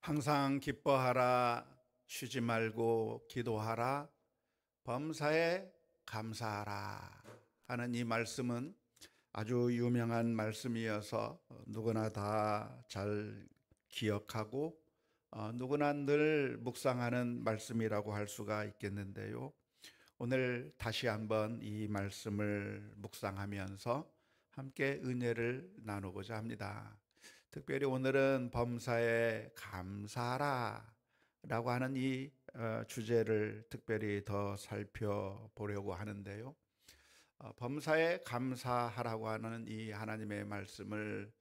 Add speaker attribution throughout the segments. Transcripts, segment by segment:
Speaker 1: 항상 기뻐하라, 쉬지 말고 기도하라, 범사에 감사하라 하는 이 말씀은 아주 유명한 말씀이어서 누구나 다 잘 기억하고 누구나 늘 묵상하는 말씀이라고 할 수가 있겠는데요. 오늘 다시 한번 이 말씀을 묵상하면서 함께 은혜를 나누고자 합니다. 특별히 오늘은 범사에 감사하라 라고 하는 이 주제를 특별히 더 살펴보려고 하는데요. 범사에 감사하라고 하는 이 하나님의 말씀을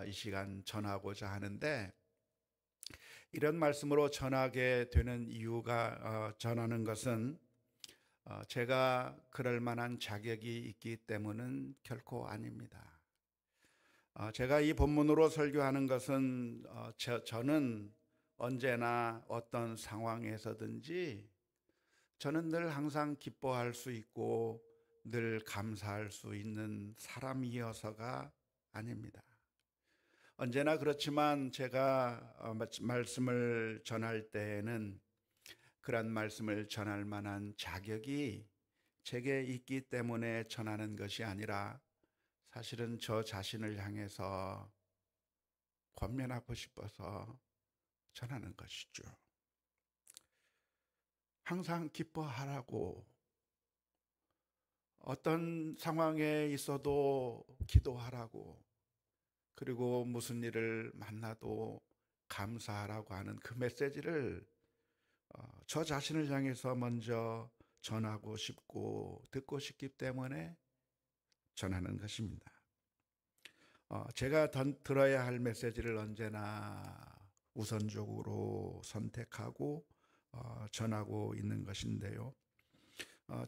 Speaker 1: 이 시간 전하고자 하는데, 이런 말씀으로 전하게 되는 이유가, 전하는 것은 제가 그럴 만한 자격이 있기 때문은 결코 아닙니다. 제가 이 본문으로 설교하는 것은 저는 언제나 어떤 상황에서든지 저는 늘 항상 기뻐할 수 있고 늘 감사할 수 있는 사람이어서가 아닙니다. 언제나 그렇지만 제가 말씀을 전할 때에는 그런 말씀을 전할 만한 자격이 제게 있기 때문에 전하는 것이 아니라 사실은 저 자신을 향해서 권면하고 싶어서 전하는 것이죠. 항상 기뻐하라고, 어떤 상황에 있어도 기도하라고, 그리고 무슨 일을 만나도 감사하라고 하는 그 메시지를 저 자신을 향해서 먼저 전하고 싶고 듣고 싶기 때문에 전하는 것입니다. 제가 들어야 할 메시지를 언제나 우선적으로 선택하고 전하고 있는 것인데요.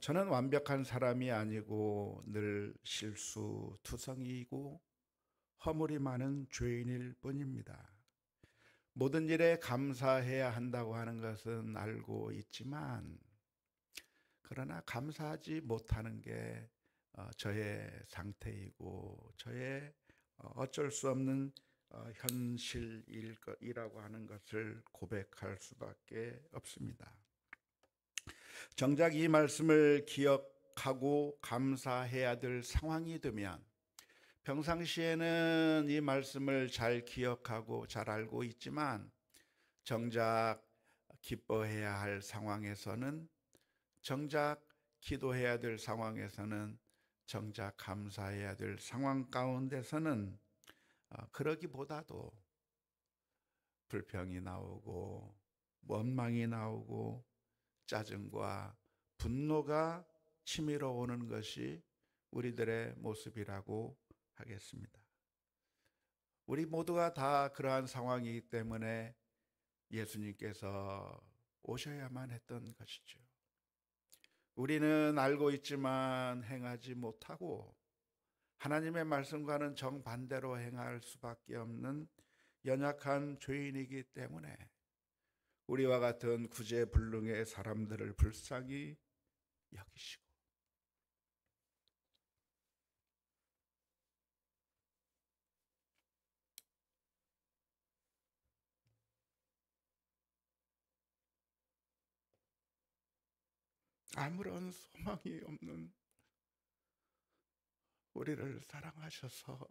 Speaker 1: 저는 완벽한 사람이 아니고 늘 실수투성이이고 허물이 많은 죄인일 뿐입니다. 모든 일에 감사해야 한다고 하는 것은 알고 있지만, 그러나 감사하지 못하는 게 저의 상태이고 저의 어쩔 수 없는 현실이라고 하는 것을 고백할 수밖에 없습니다. 정작 이 말씀을 기억하고 감사해야 될 상황이 되면, 평상시에는 이 말씀을 잘 기억하고 잘 알고 있지만 정작 기뻐해야 할 상황에서는, 정작 기도해야 될 상황에서는, 정작 감사해야 될 상황 가운데서는 그러기보다도 불평이 나오고 원망이 나오고 짜증과 분노가 치밀어 오는 것이 우리들의 모습이라고 하겠습니다. 우리 모두가 다 그러한 상황이기 때문에 예수님께서 오셔야만 했던 것이죠. 우리는 알고 있지만 행하지 못하고 하나님의 말씀과는 정반대로 행할 수밖에 없는 연약한 죄인이기 때문에 우리와 같은 구제불능의 사람들을 불쌍히 여기시고, 아무런 소망이 없는 우리를 사랑하셔서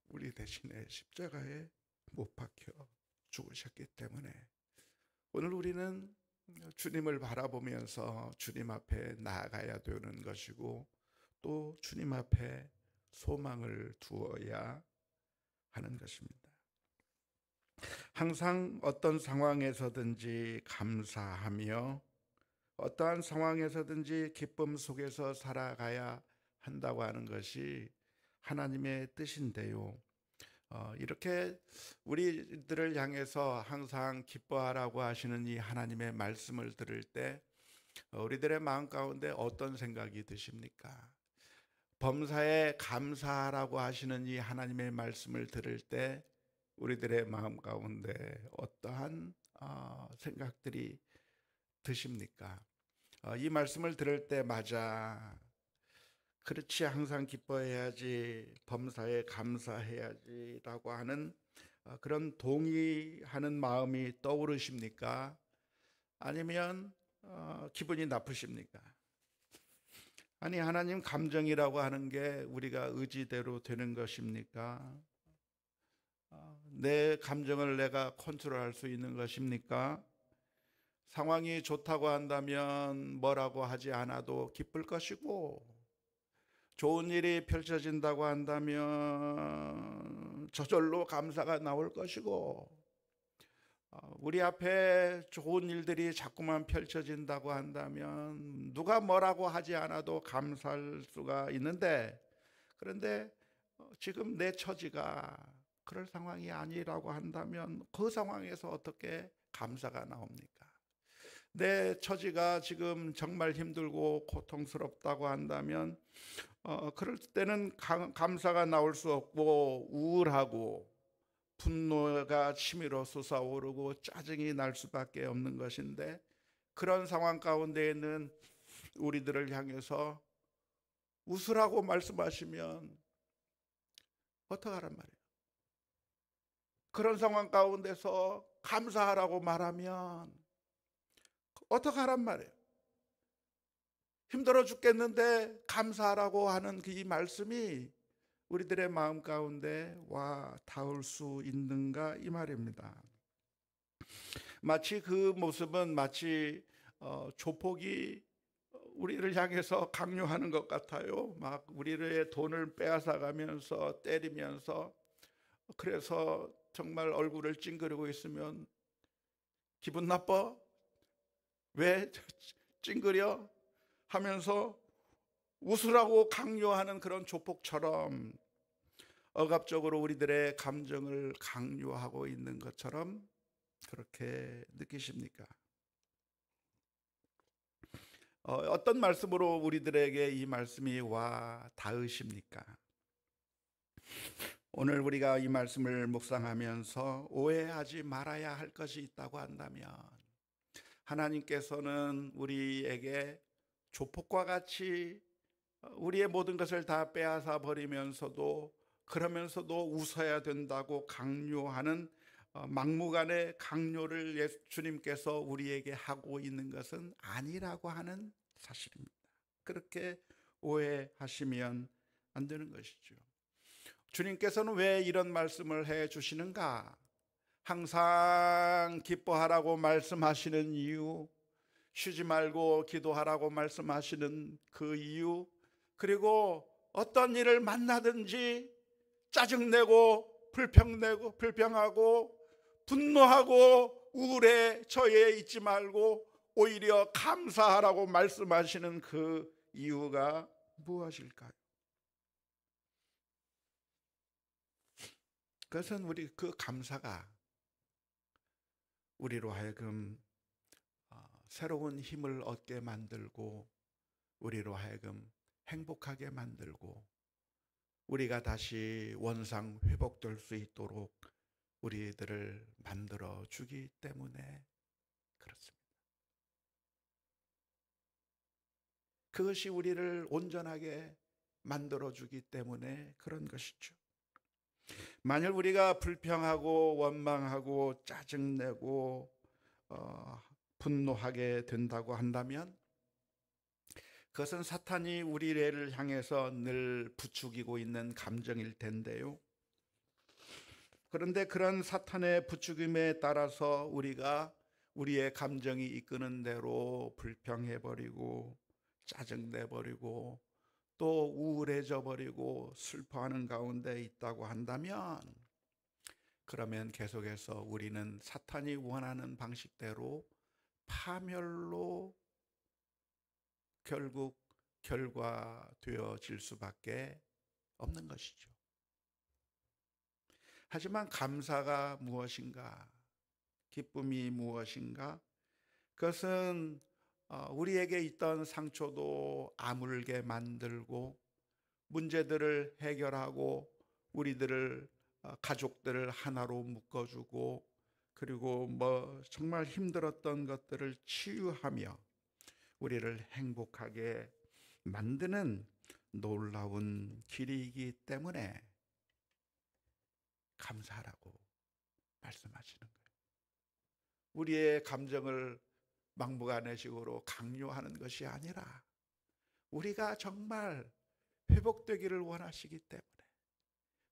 Speaker 1: 우리 대신에 십자가에 못 박혀 죽으셨기 때문에 오늘 우리는 주님을 바라보면서 주님 앞에 나아가야 되는 것이고, 또 주님 앞에 소망을 두어야 하는 것입니다. 항상 어떤 상황에서든지 감사하며 어떠한 상황에서든지 기쁨 속에서 살아가야 한다고 하는 것이 하나님의 뜻인데요. 이렇게 우리들을 향해서 항상 기뻐하라고 하시는 이 하나님의 말씀을 들을 때 우리들의 마음 가운데 어떤 생각이 드십니까? 범사에 감사하라고 하시는 이 하나님의 말씀을 들을 때 우리들의 마음 가운데 어떠한 생각들이 드십니까? 이 말씀을 들을 때 맞아, 그렇지, 항상 기뻐해야지, 범사에 감사해야지라고 하는 그런 동의하는 마음이 떠오르십니까? 아니면 기분이 나쁘십니까? 아니, 하나님 감정이라고 하는 게 우리가 의지대로 되는 것입니까? 내 감정을 내가 컨트롤할 수 있는 것입니까? 상황이 좋다고 한다면 뭐라고 하지 않아도 기쁠 것이고, 좋은 일이 펼쳐진다고 한다면 저절로 감사가 나올 것이고, 우리 앞에 좋은 일들이 자꾸만 펼쳐진다고 한다면 누가 뭐라고 하지 않아도 감사할 수가 있는데, 그런데 지금 내 처지가 그럴 상황이 아니라고 한다면 그 상황에서 어떻게 감사가 나옵니까? 내 처지가 지금 정말 힘들고 고통스럽다고 한다면 그럴 때는 감사가 나올 수 없고 우울하고 분노가 치밀어 솟아오르고 짜증이 날 수밖에 없는 것인데, 그런 상황 가운데에는 우리들을 향해서 웃으라고 말씀하시면 어떡하란 말이에요? 그런 상황 가운데서 감사하라고 말하면 어떡하란 말이에요? 힘들어 죽겠는데 감사하라고 하는 이 말씀이 우리들의 마음 가운데 와 닿을 수 있는가, 이 말입니다. 마치 그 모습은 마치 조폭이 우리를 향해서 강요하는 것 같아요. 막 우리의 돈을 빼앗아 가면서 때리면서, 그래서 정말 얼굴을 찡그리고 있으면 기분 나빠? 왜 찡그려? 하면서 웃으라고 강요하는 그런 조폭처럼 억압적으로 우리들의 감정을 강요하고 있는 것처럼 그렇게 느끼십니까? 어떤 말씀으로 우리들에게 이 말씀이 와 닿으십니까? 오늘 우리가 이 말씀을 묵상하면서 오해하지 말아야 할 것이 있다고 한다면, 하나님께서는 우리에게 조폭과 같이 우리의 모든 것을 다 빼앗아 버리면서도, 그러면서도 웃어야 된다고 강요하는 막무가내 강요를 주님께서 우리에게 하고 있는 것은 아니라고 하는 사실입니다. 그렇게 오해하시면 안 되는 것이죠. 주님께서는 왜 이런 말씀을 해 주시는가? 항상 기뻐하라고 말씀하시는 이유, 쉬지 말고 기도하라고 말씀하시는 그 이유, 그리고 어떤 일을 만나든지 짜증내고 불평하고 분노하고 우울에 처해 있지 말고 오히려 감사하라고 말씀하시는 그 이유가 무엇일까요? 그것은 우리 그 감사가 우리로 하여금 새로운 힘을 얻게 만들고, 우리로 하여금 행복하게 만들고, 우리가 다시 원상 회복될 수 있도록 우리들을 만들어 주기 때문에 그렇습니다. 그것이 우리를 온전하게 만들어 주기 때문에 그런 것이죠. 만일 우리가 불평하고 원망하고 짜증내고 분노하게 된다고 한다면 그것은 사탄이 우리를 향해서 늘 부추기고 있는 감정일 텐데요. 그런데 그런 사탄의 부추김에 따라서 우리가 우리의 감정이 이끄는 대로 불평해버리고 짜증내버리고 또 우울해져 버리고 슬퍼하는 가운데 있다고 한다면, 그러면 계속해서 우리는 사탄이 원하는 방식대로 파멸로 결국 결과되어질 수밖에 없는 것이죠. 하지만 감사가 무엇인가? 기쁨이 무엇인가? 그것은 우리에게 있던 상처도 아물게 만들고 문제들을 해결하고 우리들을 가족들을 하나로 묶어주고, 그리고 정말 힘들었던 것들을 치유하며 우리를 행복하게 만드는 놀라운 길이기 때문에 감사하라고 말씀하시는 거예요. 우리의 감정을 막무가내식으로 강요하는 것이 아니라 우리가 정말 회복되기를 원하시기 때문에,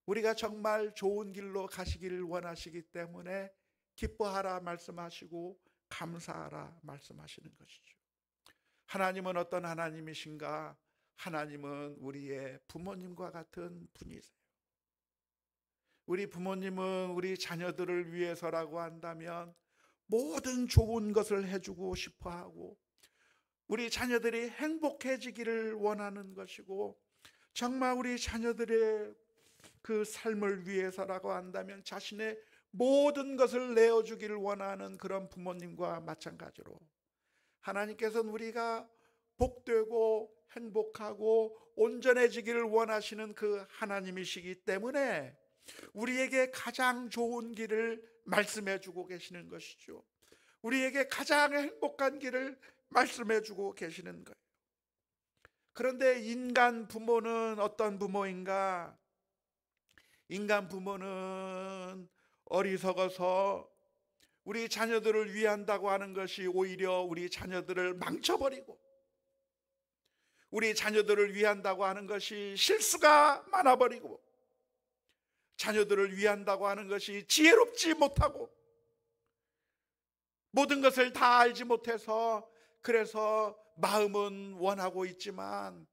Speaker 1: 우리가 정말 좋은 길로 가시기를 원하시기 때문에 기뻐하라 말씀하시고 감사하라 말씀하시는 것이죠. 하나님은 어떤 하나님이신가? 하나님은 우리의 부모님과 같은 분이세요. 우리 부모님은 우리 자녀들을 위해서라고 한다면 모든 좋은 것을 해주고 싶어하고 우리 자녀들이 행복해지기를 원하는 것이고, 정말 우리 자녀들의 그 삶을 위해서라고 한다면 자신의 모든 것을 내어주기를 원하는 그런 부모님과 마찬가지로 하나님께서는 우리가 복되고 행복하고 온전해지기를 원하시는 그 하나님이시기 때문에 우리에게 가장 좋은 길을 말씀해 주고 계시는 것이죠. 우리에게 가장 행복한 길을 말씀해 주고 계시는 거예요. 그런데 인간 부모는 어떤 부모인가? 인간 부모는 어리석어서 우리 자녀들을 위한다고 하는 것이 오히려 우리 자녀들을 망쳐버리고, 우리 자녀들을 위한다고 하는 것이 실수가 많아버리고, 자녀들을 위한다고 하는 것이 지혜롭지 못하고 모든 것을 다 알지 못해서, 그래서 마음은 원하고 있지만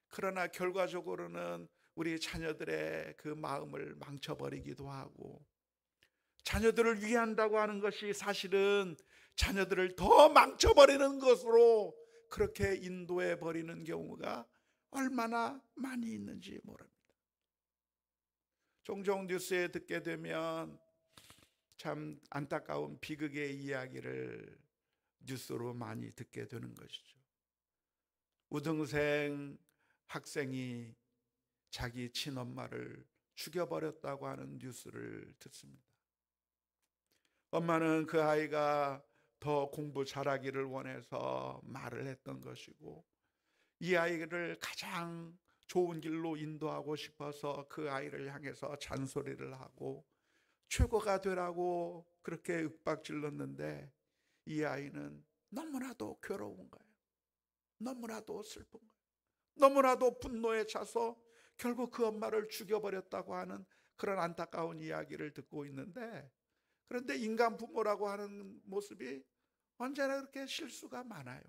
Speaker 1: 그러나 결과적으로는 우리 자녀들의 그 마음을 망쳐버리기도 하고, 자녀들을 위한다고 하는 것이 사실은 자녀들을 더 망쳐버리는 것으로 그렇게 인도해 버리는 경우가 얼마나 많이 있는지 모릅니다. 종종 뉴스에 듣게 되면 참 안타까운 비극의 이야기를 뉴스로 많이 듣게 되는 것이죠. 우등생 학생이 자기 친엄마를 죽여버렸다고 하는 뉴스를 듣습니다. 엄마는 그 아이가 더 공부 잘하기를 원해서 말을 했던 것이고, 이 아이를 가장 좋은 길로 인도하고 싶어서 그 아이를 향해서 잔소리를 하고 최고가 되라고 그렇게 윽박질렀는데, 이 아이는 너무나도 괴로운 거예요. 너무나도 슬픈 거예요. 너무나도 분노에 차서 결국 그 엄마를 죽여버렸다고 하는 그런 안타까운 이야기를 듣고 있는데, 그런데 인간 부모라고 하는 모습이 언제나 그렇게 실수가 많아요.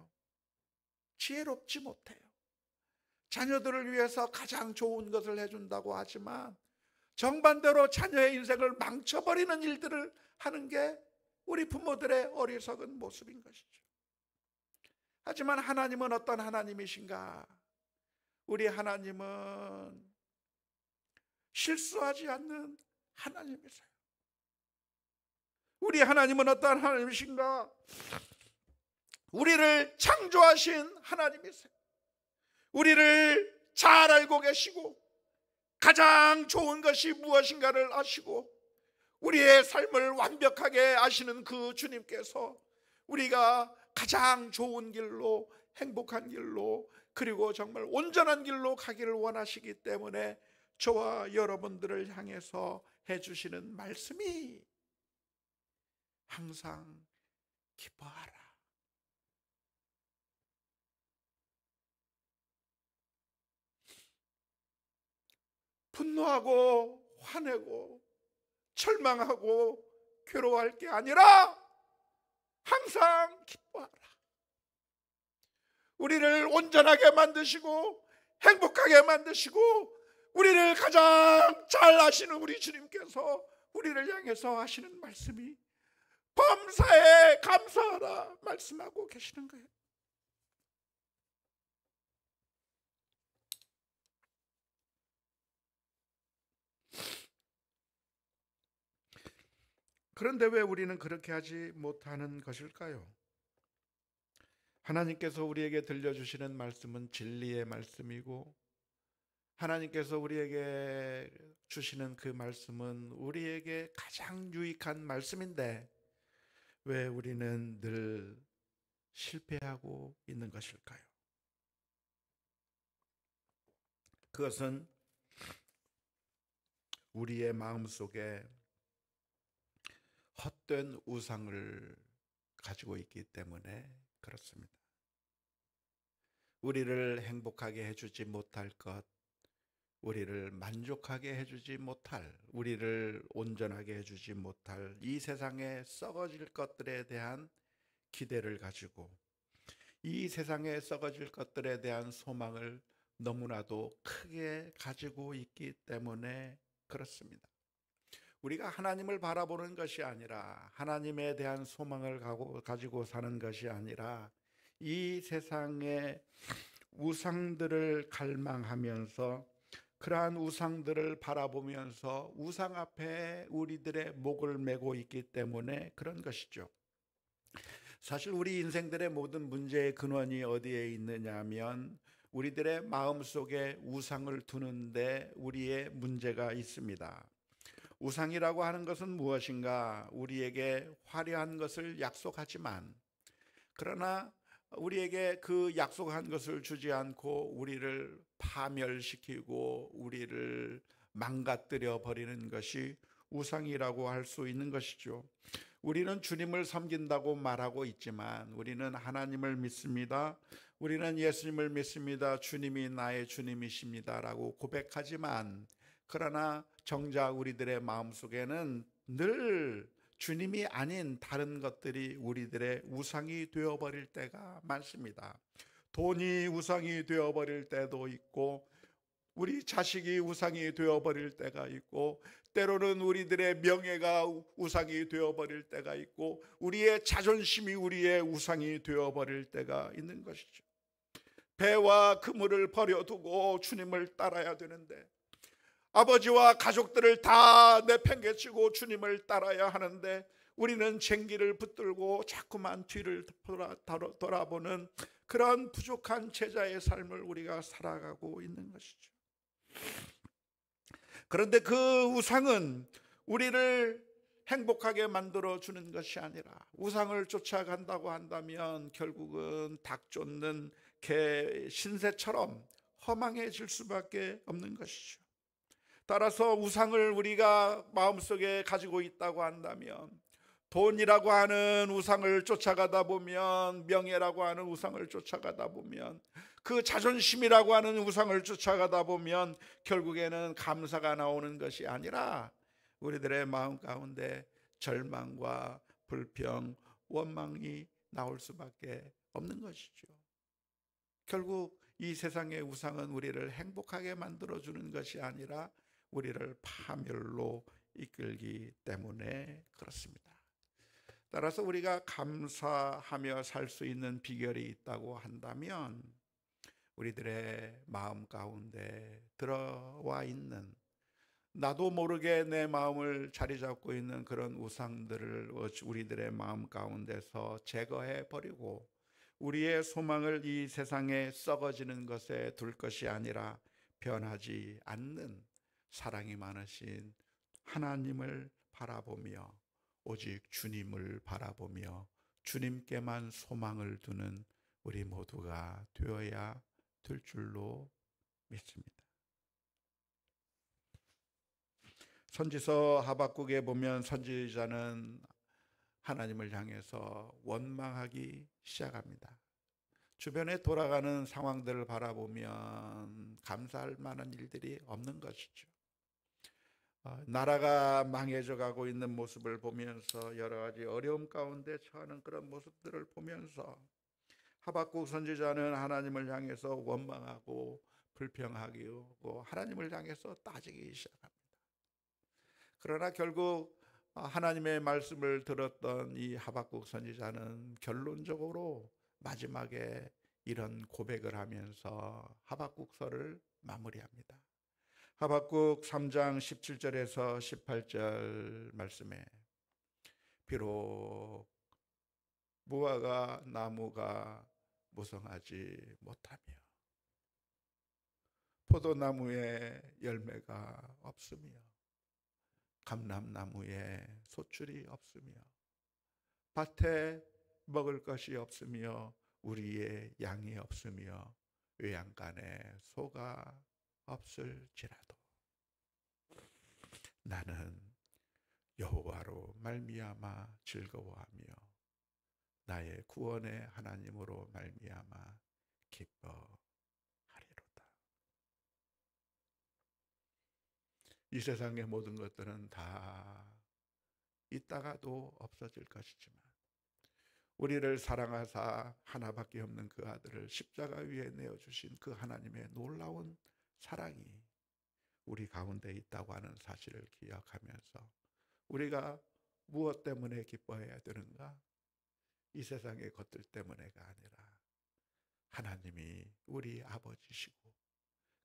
Speaker 1: 지혜롭지 못해요. 자녀들을 위해서 가장 좋은 것을 해준다고 하지만 정반대로 자녀의 인생을 망쳐버리는 일들을 하는 게 우리 부모들의 어리석은 모습인 것이죠. 하지만 하나님은 어떤 하나님이신가? 우리 하나님은 실수하지 않는 하나님이세요. 우리 하나님은 어떤 하나님이신가? 우리를 창조하신 하나님이세요. 우리를 잘 알고 계시고 가장 좋은 것이 무엇인가를 아시고 우리의 삶을 완벽하게 아시는 그 주님께서 우리가 가장 좋은 길로, 행복한 길로, 그리고 정말 온전한 길로 가기를 원하시기 때문에 저와 여러분들을 향해서 해주시는 말씀이 항상 기뻐하라. 분노하고 화내고 절망하고 괴로워할 게 아니라 항상 기뻐하라. 우리를 온전하게 만드시고 행복하게 만드시고 우리를 가장 잘 아시는 우리 주님께서 우리를 향해서 하시는 말씀이 범사에 감사하라 말씀하고 계시는 거예요. 그런데 왜 우리는 그렇게 하지 못하는 것일까요? 하나님께서 우리에게 들려주시는 말씀은 진리의 말씀이고 하나님께서 우리에게 주시는 그 말씀은 우리에게 가장 유익한 말씀인데 왜 우리는 늘 실패하고 있는 것일까요? 그것은 우리의 마음속에 헛된 우상을 가지고 있기 때문에 그렇습니다. 우리를 행복하게 해주지 못할 것, 우리를 만족하게 해주지 못할, 우리를 온전하게 해주지 못할 이 세상에 썩어질 것들에 대한 기대를 가지고 이 세상에 썩어질 것들에 대한 소망을 너무나도 크게 가지고 있기 때문에 그렇습니다. 우리가 하나님을 바라보는 것이 아니라 하나님에 대한 소망을 가지고 사는 것이 아니라 이 세상의 우상들을 갈망하면서 그러한 우상들을 바라보면서 우상 앞에 우리들의 목을 메고 있기 때문에 그런 것이죠. 사실 우리 인생들의 모든 문제의 근원이 어디에 있느냐 하면 우리들의 마음속에 우상을 두는데 우리의 문제가 있습니다. 우상이라고 하는 것은 무엇인가? 우리에게 화려한 것을 약속하지만 그러나 우리에게 그 약속한 것을 주지 않고 우리를 파멸시키고 우리를 망가뜨려 버리는 것이 우상이라고 할 수 있는 것이죠. 우리는 주님을 섬긴다고 말하고 있지만 우리는 하나님을 믿습니다. 우리는 예수님을 믿습니다. 주님이 나의 주님이십니다라고 고백하지만 그러나 정작 우리들의 마음속에는 늘 주님이 아닌 다른 것들이 우리들의 우상이 되어버릴 때가 많습니다. 돈이 우상이 되어버릴 때도 있고 우리 자식이 우상이 되어버릴 때가 있고 때로는 우리들의 명예가 우상이 되어버릴 때가 있고 우리의 자존심이 우리의 우상이 되어버릴 때가 있는 것이죠. 배와 그물을 버려두고 주님을 따라야 되는데 아버지와 가족들을 다 내팽개치고 주님을 따라야 하는데 우리는 쟁기를 붙들고 자꾸만 뒤를 돌아보는 그런 부족한 제자의 삶을 우리가 살아가고 있는 것이죠. 그런데 그 우상은 우리를 행복하게 만들어주는 것이 아니라 우상을 쫓아간다고 한다면 결국은 닭 쫓는 개 신세처럼 허망해질 수밖에 없는 것이죠. 따라서 우상을 우리가 마음속에 가지고 있다고 한다면 돈이라고 하는 우상을 쫓아가다 보면 명예라고 하는 우상을 쫓아가다 보면 그 자존심이라고 하는 우상을 쫓아가다 보면 결국에는 감사가 나오는 것이 아니라 우리들의 마음 가운데 절망과 불평, 원망이 나올 수밖에 없는 것이죠. 결국 이 세상의 우상은 우리를 행복하게 만들어주는 것이 아니라 우리를 파멸로 이끌기 때문에 그렇습니다. 따라서 우리가 감사하며 살 수 있는 비결이 있다고 한다면 우리들의 마음 가운데 들어와 있는 나도 모르게 내 마음을 자리 잡고 있는 그런 우상들을 우리들의 마음 가운데서 제거해 버리고 우리의 소망을 이 세상에 썩어지는 것에 둘 것이 아니라 변하지 않는 사랑이 많으신 하나님을 바라보며 오직 주님을 바라보며 주님께만 소망을 두는 우리 모두가 되어야 될 줄로 믿습니다. 선지서 하박국에 보면 선지자는 하나님을 향해서 원망하기 시작합니다. 주변에 돌아가는 상황들을 바라보면 감사할 만한 일들이 없는 것이죠. 나라가 망해져 가고 있는 모습을 보면서 여러 가지 어려움 가운데 처하는 그런 모습들을 보면서 하박국 선지자는 하나님을 향해서 원망하고 불평하고 하나님을 향해서 따지기 시작합니다. 그러나 결국 하나님의 말씀을 들었던 이 하박국 선지자는 결론적으로 마지막에 이런 고백을 하면서 하박국서를 마무리합니다. 하박국 3장 17절에서 18절 말씀에 비록 무화과 나무가 무성하지 못하며 포도나무에 열매가 없으며 감람나무에 소출이 없으며 밭에 먹을 것이 없으며 우리의 양이 없으며 외양간에 소가 없을지라도 나는 여호와로 말미암아 즐거워하며 나의 구원의 하나님으로 말미암아 기뻐하리로다. 이 세상의 모든 것들은 다 있다가도 없어질 것이지만 우리를 사랑하사 하나밖에 없는 그 아들을 십자가 위에 내어주신 그 하나님의 놀라운 사랑이 우리 가운데 있다고 하는 사실을 기억하면서 우리가 무엇 때문에 기뻐해야 되는가? 이 세상의 것들 때문에가 아니라 하나님이 우리 아버지시고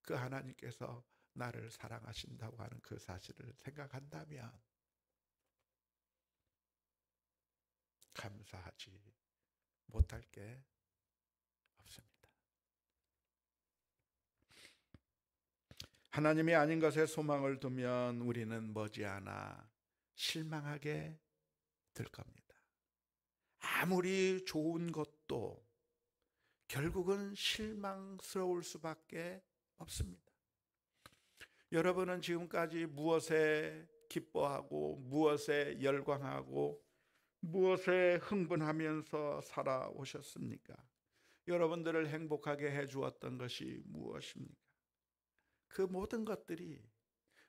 Speaker 1: 그 하나님께서 나를 사랑하신다고 하는 그 사실을 생각한다면 감사하지 못할 게 없습니다. 하나님이 아닌 것에 소망을 두면 우리는 머지않아 실망하게 될 겁니다. 아무리 좋은 것도 결국은 실망스러울 수밖에 없습니다. 여러분은 지금까지 무엇에 기뻐하고 무엇에 열광하고 무엇에 흥분하면서 살아오셨습니까? 여러분들을 행복하게 해주었던 것이 무엇입니까? 그 모든 것들이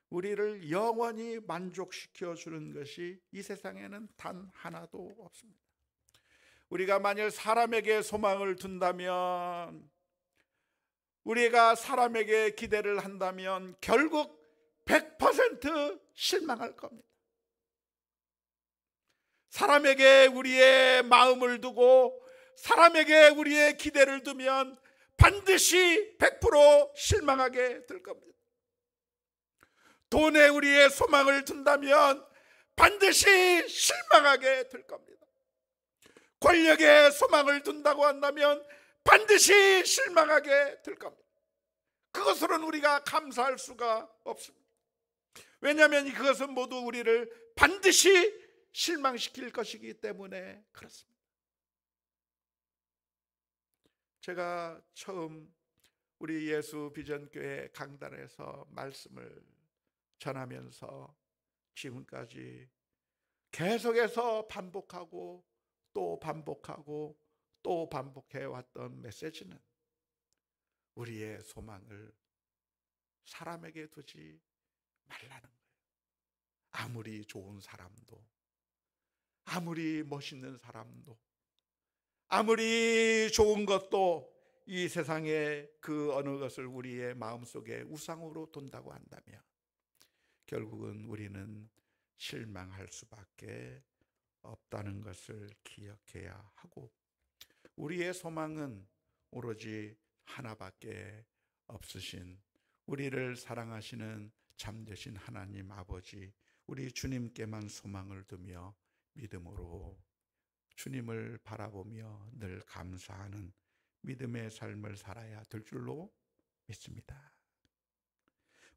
Speaker 1: 우리를 영원히 만족시켜 주는 것이 이 세상에는 단 하나도 없습니다. 우리가 만일 사람에게 소망을 둔다면, 우리가 사람에게 기대를 한다면 결국 100% 실망할 겁니다. 사람에게 우리의 마음을 두고 사람에게 우리의 기대를 두면 반드시 100% 실망하게 될 겁니다. 돈에 우리의 소망을 둔다면 반드시 실망하게 될 겁니다. 권력에 소망을 둔다고 한다면 반드시 실망하게 될 겁니다. 그것으로는 우리가 감사할 수가 없습니다. 왜냐하면 그것은 모두 우리를 반드시 실망시킬 것이기 때문에 그렇습니다. 제가 처음 우리 예수 비전교회 강단에서 말씀을 전하면서 지금까지 계속해서 반복하고 또 반복하고 또 반복해왔던 메시지는 우리의 소망을 사람에게 두지 말라는 거예요. 아무리 좋은 사람도, 아무리 멋있는 사람도, 아무리 좋은 것도 이 세상의 그 어느 것을 우리의 마음속에 우상으로 둔다고 한다면 결국은 우리는 실망할 수밖에 없다는 것을 기억해야 하고, 우리의 소망은 오로지 하나밖에 없으신 우리를 사랑하시는 참되신 하나님 아버지, 우리 주님께만 소망을 두며 믿음으로 주님을 바라보며 늘 감사하는 믿음의 삶을 살아야 될 줄로 믿습니다.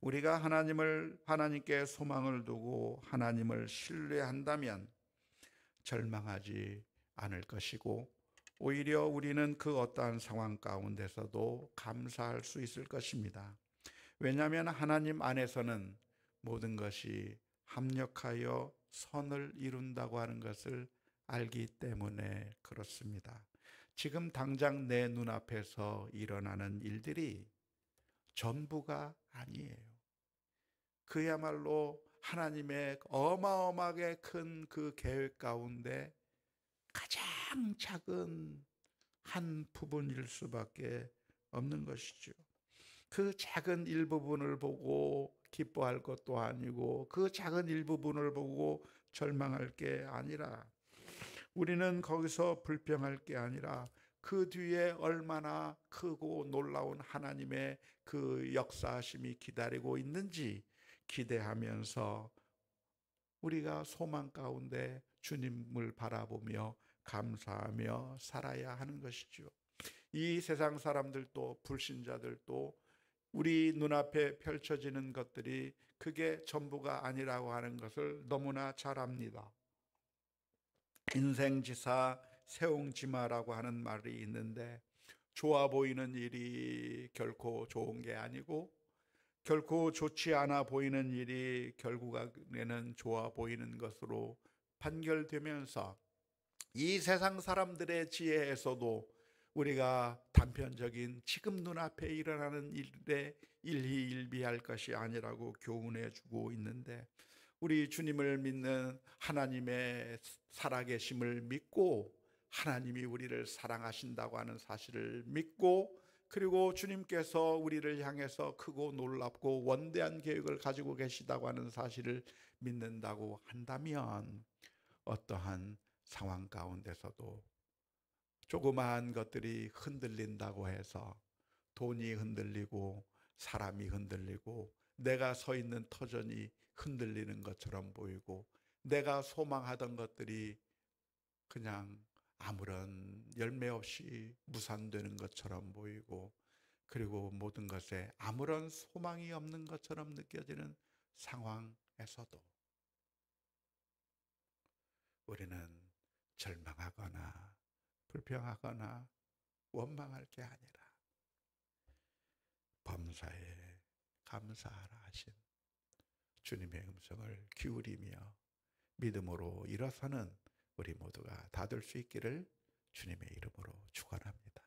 Speaker 1: 우리가 하나님께 소망을 두고 하나님을 신뢰한다면 절망하지 않을 것이고, 오히려 우리는 그 어떠한 상황 가운데서도 감사할 수 있을 것입니다. 왜냐하면 하나님 안에서는 모든 것이 합력하여 선을 이룬다고 하는 것을 알기 때문에 그렇습니다. 지금 당장 내 눈앞에서 일어나는 일들이 전부가 아니에요. 그야말로 하나님의 어마어마하게 큰 그 계획 가운데 가장 작은 한 부분일 수밖에 없는 것이죠. 그 작은 일부분을 보고 기뻐할 것도 아니고 그 작은 일부분을 보고 절망할 게 아니라, 우리는 거기서 불평할 게 아니라 그 뒤에 얼마나 크고 놀라운 하나님의 그 역사하심이 기다리고 있는지 기대하면서 우리가 소망 가운데 주님을 바라보며 감사하며 살아야 하는 것이죠. 이 세상 사람들도 불신자들도 우리 눈앞에 펼쳐지는 것들이 그게 전부가 아니라고 하는 것을 너무나 잘 압니다. 인생지사 세옹지마라고 하는 말이 있는데, 좋아 보이는 일이 결코 좋은 게 아니고 결코 좋지 않아 보이는 일이 결국에는 좋아 보이는 것으로 판결되면서 이 세상 사람들의 지혜에서도 우리가 단편적인 지금 눈앞에 일어나는 일에 일희일비할 것이 아니라고 교훈해 주고 있는데, 우리 주님을 믿는 하나님의 살아계심을 믿고 하나님이 우리를 사랑하신다고 하는 사실을 믿고, 그리고 주님께서 우리를 향해서 크고 놀랍고 원대한 계획을 가지고 계시다고 하는 사실을 믿는다고 한다면, 어떠한 상황 가운데서도 조그마한 것들이 흔들린다고 해서 돈이 흔들리고 사람이 흔들리고 내가 서 있는 터전이 흔들리는 것처럼 보이고 내가 소망하던 것들이 그냥 아무런 열매 없이 무산되는 것처럼 보이고, 그리고 모든 것에 아무런 소망이 없는 것처럼 느껴지는 상황에서도 우리는 절망하거나 불평하거나 원망할 게 아니라 범사에 감사하라 하신 주님의 음성을 기울이며 믿음으로 일어서는 우리 모두가 다 될 수 있기를 주님의 이름으로 축원합니다.